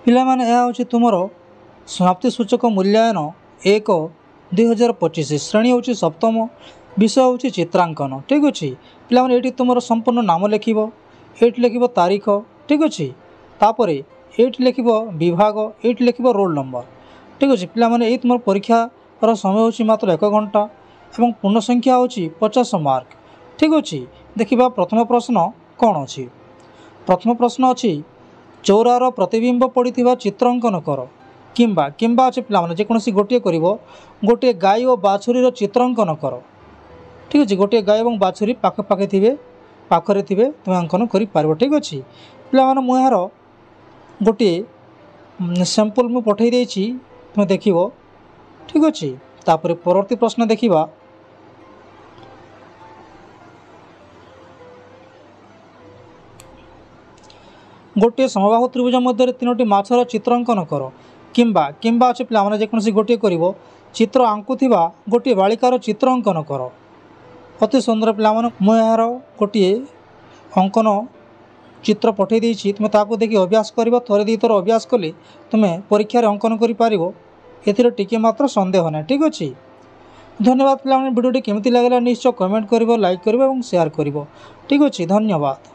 पिलामाने यह हूँ तुम समाप्ति सूचक मूल्यांकन 1/2025 श्रेणी हूँ सप्तम विषय हूँ चित्रांकन। ठीक अच्छे पिलामाने ये तुम संपूर्ण नाम लिख ये लिख तारीख। ठीक अच्छे तापर ये लिख विभाग ये लिख रोल नंबर। ठीक अच्छे पिलामाने ये तुम परीक्षार समय हूँ मात्र 1 घंटा और पूर्ण संख्या हूँ 50 मार्क। ठीक अच्छे देखा प्रथम प्रश्न कौन अच्छी। प्रथम प्रश्न अच्छी चौरार प्रतिबिंब पड़ा चित्र अंकन कर किंबा किंबा अच्छे पिलामाने जेकोसी गोटे कर गोटे गाई और बाछुरी चित्र अंकन कर। ठीक अच्छे गोटे गाई और बाछुरी पाखे थे पाखरे थे तुम अंकन कर। ठीक अच्छे पिलामाने मु यार गोटे सैंपल मु पठे देछि तुम देख। ठीक अच्छे तापर परवर्ती प्रश्न देखा गोटे समबाहु त्रिभुज मध्य 3टी माछर चित्र अंकन कर किंबा किंबा अच्छे पिलामाने जेकोसी गोटे कर चित्र आंकुथिबा गोटे बालिकार चित्र अंकन कर। अति सुंदर पिलामाने मु यार गोटे अंकन चित्र पठे देछि तुम ताको देखि अभ्यास कर थरे दी थर अभ्यास कले तुम परीक्षा अंकन कर टिके मात्र संदेह ना। ठीक अच्छे धन्यवाद पिलामाने वीडियोटी केमिति लागला निश्चय कमेंट कर लाइक कर शेयर कर। ठीक अच्छे धन्यवाद।